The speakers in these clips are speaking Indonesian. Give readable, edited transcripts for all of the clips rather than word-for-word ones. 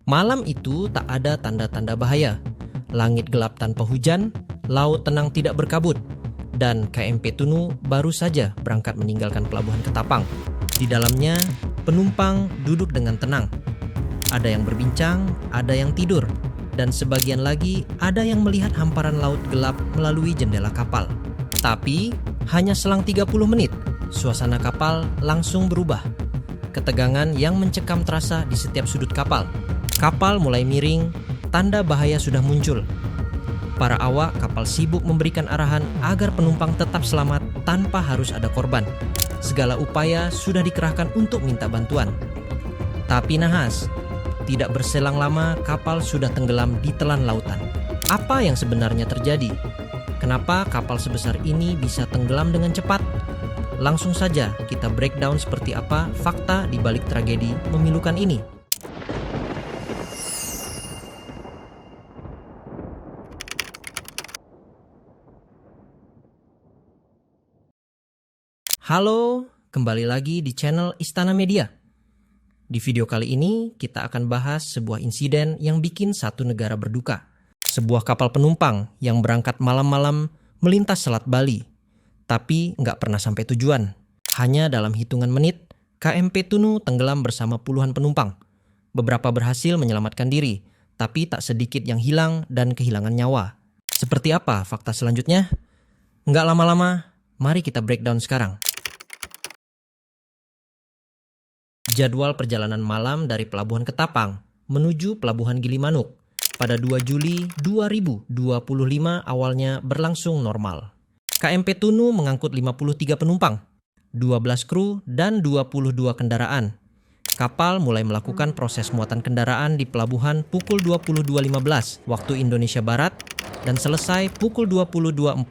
Malam itu tak ada tanda-tanda bahaya. Langit gelap tanpa hujan, laut tenang tidak berkabut, dan KMP Tunu baru saja berangkat meninggalkan pelabuhan Ketapang. Di dalamnya, penumpang duduk dengan tenang. Ada yang berbincang, ada yang tidur, dan sebagian lagi ada yang melihat hamparan laut gelap melalui jendela kapal. Tapi, hanya selang 30 menit, suasana kapal langsung berubah. Ketegangan yang mencekam terasa di setiap sudut kapal. Kapal mulai miring, tanda bahaya sudah muncul. Para awak kapal sibuk memberikan arahan agar penumpang tetap selamat tanpa harus ada korban. Segala upaya sudah dikerahkan untuk minta bantuan. Tapi nahas, tidak berselang lama kapal sudah tenggelam di telan lautan. Apa yang sebenarnya terjadi? Kenapa kapal sebesar ini bisa tenggelam dengan cepat? Langsung saja kita breakdown seperti apa fakta di balik tragedi memilukan ini. Halo, kembali lagi di channel Istana Media. Di video kali ini kita akan bahas sebuah insiden yang bikin satu negara berduka. Sebuah kapal penumpang yang berangkat malam-malam melintas Selat Bali, tapi nggak pernah sampai tujuan. Hanya dalam hitungan menit, KMP Tunu tenggelam bersama puluhan penumpang. Beberapa berhasil menyelamatkan diri, tapi tak sedikit yang hilang dan kehilangan nyawa. Seperti apa fakta selanjutnya? Nggak lama-lama, mari kita breakdown sekarang. Jadwal perjalanan malam dari Pelabuhan Ketapang menuju Pelabuhan Gilimanuk pada 2 Juli 2025 awalnya berlangsung normal. KMP Tunu mengangkut 53 penumpang, 12 kru, dan 22 kendaraan. Kapal mulai melakukan proses muatan kendaraan di pelabuhan pukul 22.15 waktu Indonesia Barat dan selesai pukul 22.45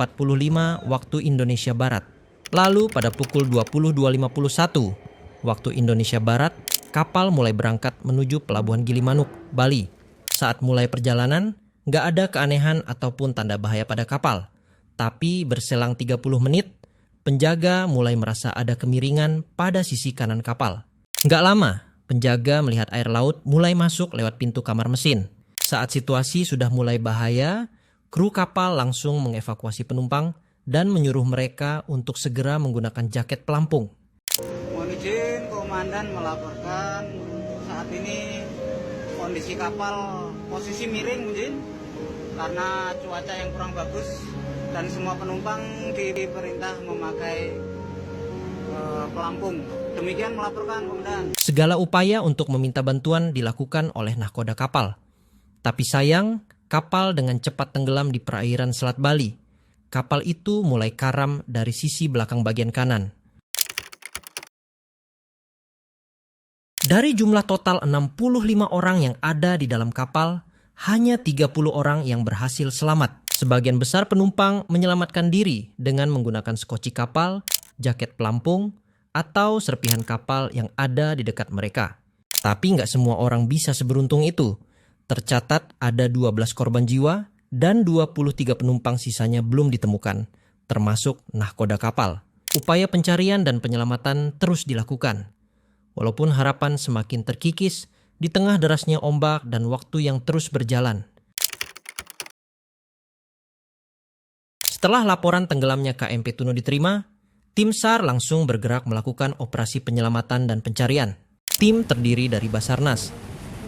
waktu Indonesia Barat. Lalu pada pukul 22.51 waktu Indonesia Barat, kapal mulai berangkat menuju Pelabuhan Gilimanuk, Bali. Saat mulai perjalanan, nggak ada keanehan ataupun tanda bahaya pada kapal. Tapi berselang 30 menit, penjaga mulai merasa ada kemiringan pada sisi kanan kapal. Nggak lama, penjaga melihat air laut mulai masuk lewat pintu kamar mesin. Saat situasi sudah mulai bahaya, kru kapal langsung mengevakuasi penumpang dan menyuruh mereka untuk segera menggunakan jaket pelampung. Mohon izin, komandan melaporkan saat ini kondisi kapal posisi miring mungkin karena cuaca yang kurang bagus dan semua penumpang diperintah memakai pelampung. Demikian melaporkan, komandan. Segala upaya untuk meminta bantuan dilakukan oleh nahkoda kapal. Tapi sayang, kapal dengan cepat tenggelam di perairan Selat Bali. Kapal itu mulai karam dari sisi belakang bagian kanan. Dari jumlah total 65 orang yang ada di dalam kapal, hanya 30 orang yang berhasil selamat. Sebagian besar penumpang menyelamatkan diri dengan menggunakan skoci kapal, jaket pelampung, atau serpihan kapal yang ada di dekat mereka. Tapi nggak semua orang bisa seberuntung itu. Tercatat ada 12 korban jiwa dan 23 penumpang sisanya belum ditemukan, termasuk nahkoda kapal. Upaya pencarian dan penyelamatan terus dilakukan. Walaupun harapan semakin terkikis di tengah derasnya ombak dan waktu yang terus berjalan. Setelah laporan tenggelamnya KMP Tunu diterima, tim SAR langsung bergerak melakukan operasi penyelamatan dan pencarian. Tim terdiri dari Basarnas,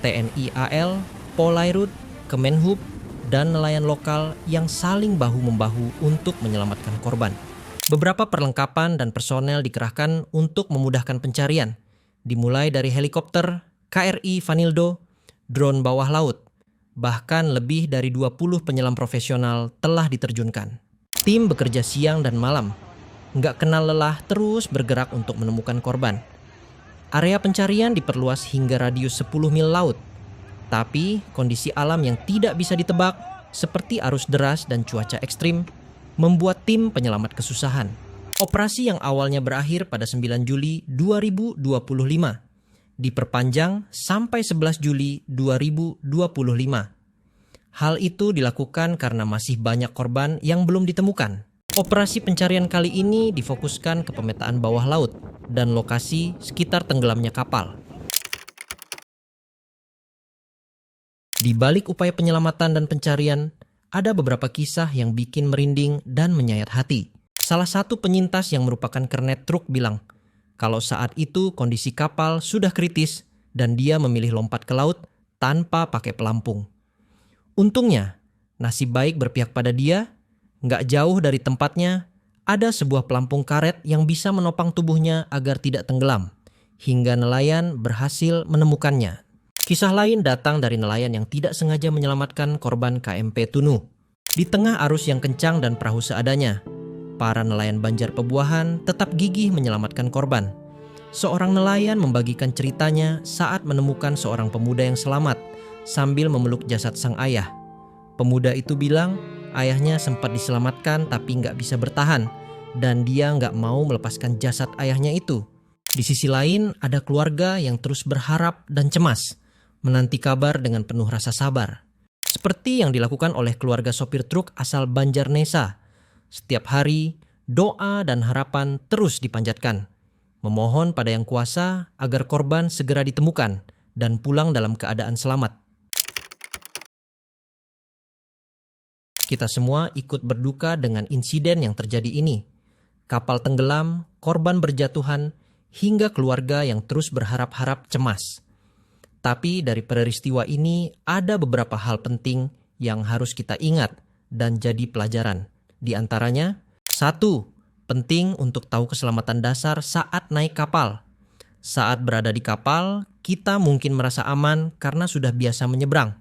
TNI AL, Polairut, Kemenhub, dan nelayan lokal yang saling bahu-membahu untuk menyelamatkan korban. Beberapa perlengkapan dan personel dikerahkan untuk memudahkan pencarian. Dimulai dari helikopter, KRI Vanildo, drone bawah laut. Bahkan lebih dari 20 penyelam profesional telah diterjunkan. Tim bekerja siang dan malam. Nggak kenal lelah terus bergerak untuk menemukan korban. Area pencarian diperluas hingga radius 10 mil laut. Tapi kondisi alam yang tidak bisa ditebak, seperti arus deras dan cuaca ekstrim, membuat tim penyelamat kesusahan. Operasi yang awalnya berakhir pada 9 Juli 2025 diperpanjang sampai 11 Juli 2025. Hal itu dilakukan karena masih banyak korban yang belum ditemukan. Operasi pencarian kali ini difokuskan ke pemetaan bawah laut dan lokasi sekitar tenggelamnya kapal. Di balik upaya penyelamatan dan pencarian, ada beberapa kisah yang bikin merinding dan menyayat hati. Salah satu penyintas yang merupakan kernet truk bilang, kalau saat itu kondisi kapal sudah kritis dan dia memilih lompat ke laut tanpa pakai pelampung. Untungnya, nasib baik berpihak pada dia, nggak jauh dari tempatnya, ada sebuah pelampung karet yang bisa menopang tubuhnya agar tidak tenggelam, hingga nelayan berhasil menemukannya. Kisah lain datang dari nelayan yang tidak sengaja menyelamatkan korban KMP Tunu. Di tengah arus yang kencang dan perahu seadanya, para nelayan Banjar Pebuahan tetap gigih menyelamatkan korban. Seorang nelayan membagikan ceritanya saat menemukan seorang pemuda yang selamat sambil memeluk jasad sang ayah. Pemuda itu bilang ayahnya sempat diselamatkan tapi nggak bisa bertahan dan dia nggak mau melepaskan jasad ayahnya itu. Di sisi lain ada keluarga yang terus berharap dan cemas, menanti kabar dengan penuh rasa sabar. Seperti yang dilakukan oleh keluarga sopir truk asal Banjarnesa. Setiap hari, doa dan harapan terus dipanjatkan. Memohon pada Yang Kuasa agar korban segera ditemukan dan pulang dalam keadaan selamat. Kita semua ikut berduka dengan insiden yang terjadi ini. Kapal tenggelam, korban berjatuhan, hingga keluarga yang terus berharap-harap cemas. Tapi dari peristiwa ini ada beberapa hal penting yang harus kita ingat dan jadi pelajaran. Di antaranya, 1. Penting untuk tahu keselamatan dasar saat naik kapal. Saat berada di kapal, kita mungkin merasa aman karena sudah biasa menyeberang.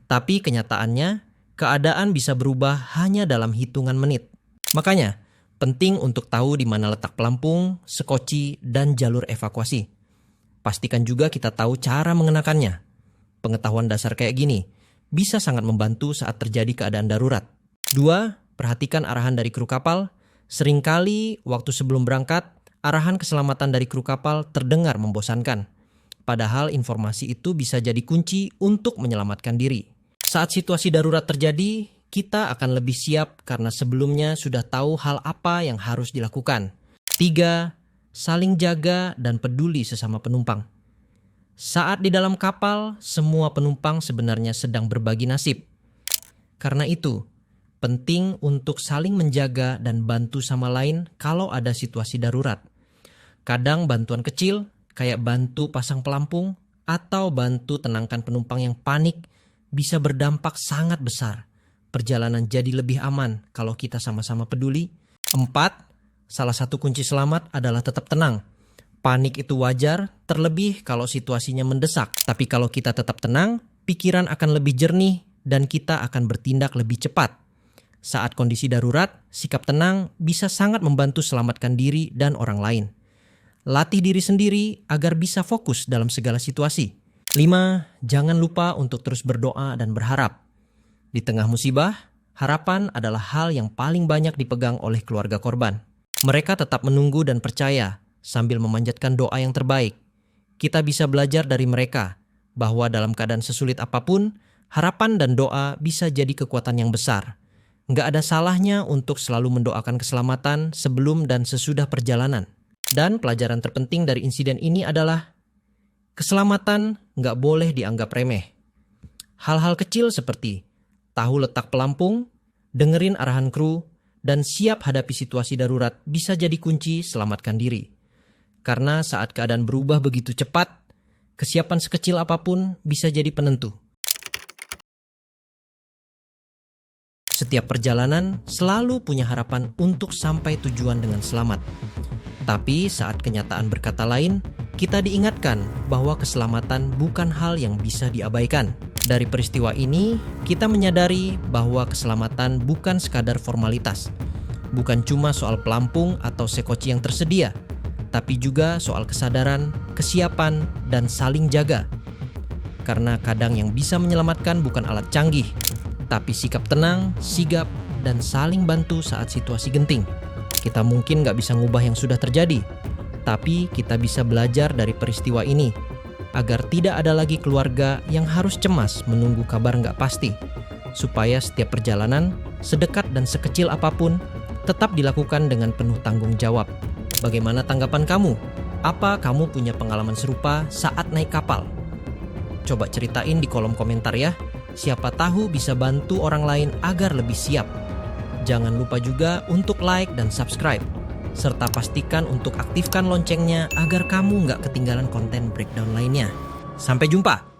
Tapi kenyataannya, keadaan bisa berubah hanya dalam hitungan menit. Makanya, penting untuk tahu di mana letak pelampung, sekoci, dan jalur evakuasi. Pastikan juga kita tahu cara mengenakannya. Pengetahuan dasar kayak gini bisa sangat membantu saat terjadi keadaan darurat. 2. Perhatikan arahan dari kru kapal. Seringkali waktu sebelum berangkat, arahan keselamatan dari kru kapal terdengar membosankan. Padahal informasi itu bisa jadi kunci untuk menyelamatkan diri. Saat situasi darurat terjadi, kita akan lebih siap karena sebelumnya sudah tahu hal apa yang harus dilakukan. 3. Saling jaga dan peduli sesama penumpang. Saat di dalam kapal, semua penumpang sebenarnya sedang berbagi nasib. Karena itu, penting untuk saling menjaga dan bantu sama lain kalau ada situasi darurat. Kadang bantuan kecil, kayak bantu pasang pelampung atau bantu tenangkan penumpang yang panik, bisa berdampak sangat besar. Perjalanan jadi lebih aman kalau kita sama-sama peduli. 4. Salah satu kunci selamat adalah tetap tenang. Panik itu wajar, terlebih kalau situasinya mendesak. Tapi kalau kita tetap tenang, pikiran akan lebih jernih dan kita akan bertindak lebih cepat. Saat kondisi darurat, sikap tenang bisa sangat membantu selamatkan diri dan orang lain. Latih diri sendiri agar bisa fokus dalam segala situasi. 5. Jangan lupa untuk terus berdoa dan berharap. Di tengah musibah, harapan adalah hal yang paling banyak dipegang oleh keluarga korban. Mereka tetap menunggu dan percaya sambil memanjatkan doa yang terbaik. Kita bisa belajar dari mereka bahwa dalam keadaan sesulit apapun, harapan dan doa bisa jadi kekuatan yang besar. Nggak ada salahnya untuk selalu mendoakan keselamatan sebelum dan sesudah perjalanan. Dan pelajaran terpenting dari insiden ini adalah keselamatan nggak boleh dianggap remeh. Hal-hal kecil seperti tahu letak pelampung, dengerin arahan kru, dan siap hadapi situasi darurat bisa jadi kunci selamatkan diri. Karena saat keadaan berubah begitu cepat, kesiapan sekecil apapun bisa jadi penentu. Setiap perjalanan selalu punya harapan untuk sampai tujuan dengan selamat. Tapi saat kenyataan berkata lain, kita diingatkan bahwa keselamatan bukan hal yang bisa diabaikan. Dari peristiwa ini, kita menyadari bahwa keselamatan bukan sekadar formalitas. Bukan cuma soal pelampung atau sekoci yang tersedia, tapi juga soal kesadaran, kesiapan, dan saling jaga. Karena kadang yang bisa menyelamatkan bukan alat canggih, tapi sikap tenang, sigap, dan saling bantu saat situasi genting. Kita mungkin nggak bisa ngubah yang sudah terjadi, tapi kita bisa belajar dari peristiwa ini, agar tidak ada lagi keluarga yang harus cemas menunggu kabar nggak pasti, supaya setiap perjalanan, sedekat dan sekecil apapun, tetap dilakukan dengan penuh tanggung jawab. Bagaimana tanggapan kamu? Apa kamu punya pengalaman serupa saat naik kapal? Coba ceritain di kolom komentar ya. Siapa tahu bisa bantu orang lain agar lebih siap. Jangan lupa juga untuk like dan subscribe, serta pastikan untuk aktifkan loncengnya agar kamu nggak ketinggalan konten breakdown lainnya. Sampai jumpa!